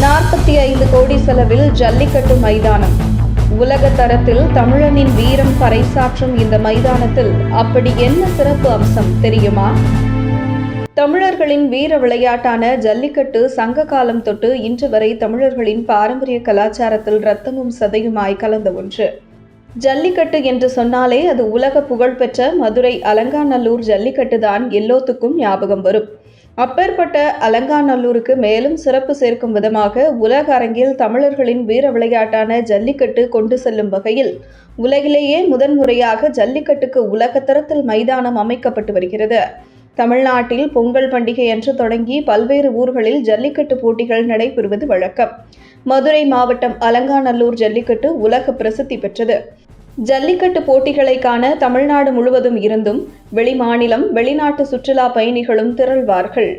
45 கோடி செலவில் ஜல்லிக்கட்டு மைதானம். உலக தரத்தில் தமிழனின் வீரம் பறைசாற்றும் இந்த மைதானத்தில் அப்படி என்ன சிறப்பு அம்சம் தெரியுமா? தமிழர்களின் வீர விளையாட்டான ஜல்லிக்கட்டு சங்க காலம் தொட்டு இன்று வரை தமிழர்களின் பாரம்பரிய கலாச்சாரத்தில் இரத்தமும் சதையுமாய் கலந்த ஒன்று. ஜல்லிக்கட்டு என்று சொன்னாலே அது உலக புகழ்பெற்ற மதுரை அலங்காநல்லூர் ஜல்லிக்கட்டு தான் எல்லோத்துக்கும் ஞாபகம் வரும். அப்பேற்பட்ட அலங்காநல்லூருக்கு மேலும் சிறப்பு சேர்க்கும் விதமாக உலக அரங்கில் தமிழர்களின் வீர விளையாட்டான ஜல்லிக்கட்டு கொண்டு செல்லும் வகையில் உலகிலேயே முதன்முறையாக ஜல்லிக்கட்டுக்கு உலக தரத்தில் மைதானம் அமைக்கப்பட்டு வருகிறது. தமிழ்நாட்டில் பொங்கல் பண்டிகை அன்று தொடங்கி பல்வேறு ஊர்களில் ஜல்லிக்கட்டு போட்டிகள் நடைபெறுவது வழக்கம். மதுரை மாவட்டம் அலங்காநல்லூர் ஜல்லிக்கட்டு உலக பிரசித்தி பெற்றது. ஜல்லிக்கட்டு போட்டிகளை காண தமிழ்நாடு முழுவதும் இருந்தும் வெளிமாநிலம் வெளிநாட்டு சுற்றுலா பயணிகளும் திரள்வார்கள்.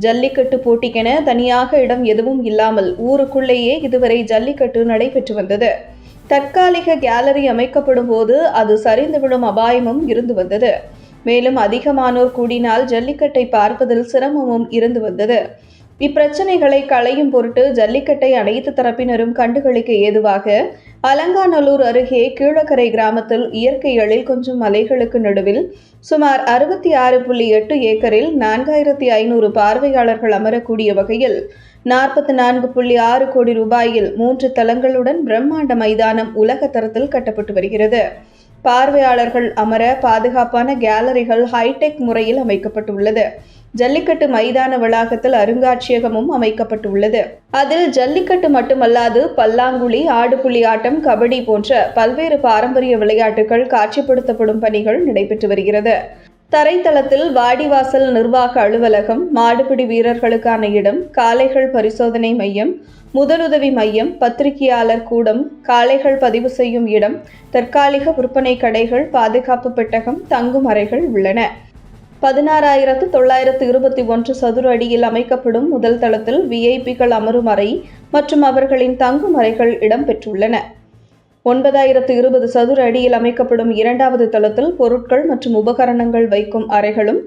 ஜல்லிக்கட்டு போட்டிக்கென தனியாக இடம் எதுவும் இல்லாமல் ஊருக்குள்ளேயே இதுவரை ஜல்லிக்கட்டு நடைபெற்று வந்தது. தற்காலிக கேலரி அமைக்கப்படும் போது அது சரிந்து விழும் அபாயமும் இருந்து வந்தது. மேலும் அதிகமானோர் கூடினால் ஜல்லிக்கட்டை பார்ப்பதில் சிரமமும் இருந்து வந்தது. இப்பிரச்சனைகளை களையும் பொருட்டு ஜல்லிக்கட்டை அனைத்து தரப்பினரும் கண்டுகளிக்க ஏதுவாக அலங்காநல்லூர் அருகே கீழக்கரை கிராமத்தில் இயற்கை எழில் கொஞ்சம் மலைகளுக்கு நடுவில் சுமார் 66.8 ஏக்கரில் 4500 பார்வையாளர்கள் அமரக்கூடிய வகையில் 44.6 கோடி ரூபாயில் 3 தளங்களுடன் பிரம்மாண்ட மைதானம் உலக தரத்தில் கட்டப்பட்டு வருகிறது. பார்வையாளர்கள் அமர பாதுகாப்பான கேலரிகள் ஹைடெக் முறையில் அமைக்கப்பட்டுள்ளது. ஜல்லிக்கட்டு மைதான வளாகத்தில் அருங்காட்சியகமும் அமைக்கப்பட்டுள்ளது. அதில் ஜல்லிக்கட்டு மட்டுமல்லாது பல்லாங்குழி, ஆடுபுலி ஆட்டம், கபடி போன்ற பல்வேறு பாரம்பரிய விளையாட்டுகள் காட்சிப்படுத்தப்படும் பணிகள் நடைபெற்று வருகிறது. தரைத்தளத்தில் வாடிவாசல் நிர்வாக அலுவலகம், மாடுபிடி வீரர்களுக்கான இடம், காளைகள் பரிசோதனை மையம், முதலுதவி மையம், பத்திரிகையாளர் கூடம், காளைகள் பதிவு செய்யும் இடம், தற்காலிக விற்பனை கடைகள், பாதுகாப்பு பெட்டகம், தங்கும் அறைகள் உள்ளன. 16,921 சதுர அடியில் அமைக்கப்படும் முதல் தளத்தில் விஐபிகள் அமரும் அறை மற்றும் அவர்களின் தங்கும் அறைகள் இடம்பெற்றுள்ளன. 9,020 சதுர அடியில் அமைக்கப்படும் இரண்டாவது தளத்தில் பொருட்கள் மற்றும் உபகரணங்கள் வைக்கும் அறைகளும்,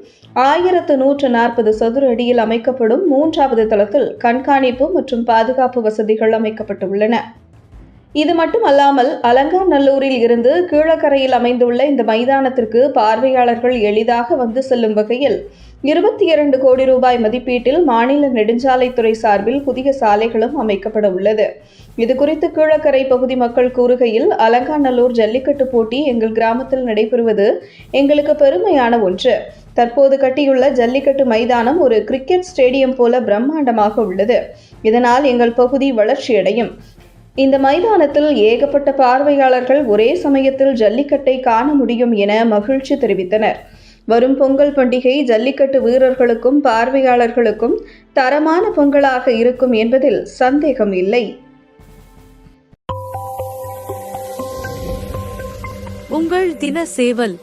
1,140 சதுர அடியில் அமைக்கப்படும் மூன்றாவது தளத்தில் கண்காணிப்பு மற்றும் பாதுகாப்பு வசதிகள் அமைக்கப்பட்டுள்ளன. இது மட்டுமல்லாமல் அலங்காநல்லூரில் இருந்து கீழக்கரையில் அமைந்துள்ள இந்த மைதானத்திற்கு பார்வையாளர்கள் எளிதாக வந்து செல்லும் வகையில் 22 கோடி ரூபாய் மதிப்பீட்டில் மாநில நெடுஞ்சாலைத்துறை சார்பில் புதிய சாலைகளும் அமைக்கப்பட உள்ளது. இதுகுறித்து கீழக்கரை பகுதி மக்கள் கூறுகையில், அலங்காநல்லூர் ஜல்லிக்கட்டு போட்டி எங்கள் கிராமத்தில் நடைபெறுவது எங்களுக்கு பெருமையான ஒன்று. தற்போது கட்டியுள்ள ஜல்லிக்கட்டு மைதானம் ஒரு கிரிக்கெட் ஸ்டேடியம் போல பிரம்மாண்டமாக உள்ளது. இதனால் எங்கள் பகுதி வளர்ச்சியடையும். இந்த மைதானத்தில் ஏகப்பட்ட பார்வையாளர்கள் ஒரே சமயத்தில் ஜல்லிக்கட்டை காண முடியும் என மகிழ்ச்சி தெரிவித்தனர். வரும் பொங்கல் பண்டிகை ஜல்லிக்கட்டு வீரர்களுக்கும் பார்வையாளர்களுக்கும் தரமான பொங்கலாக இருக்கும் என்பதில் சந்தேகம் இல்லை. உங்கள் தின சேவல்.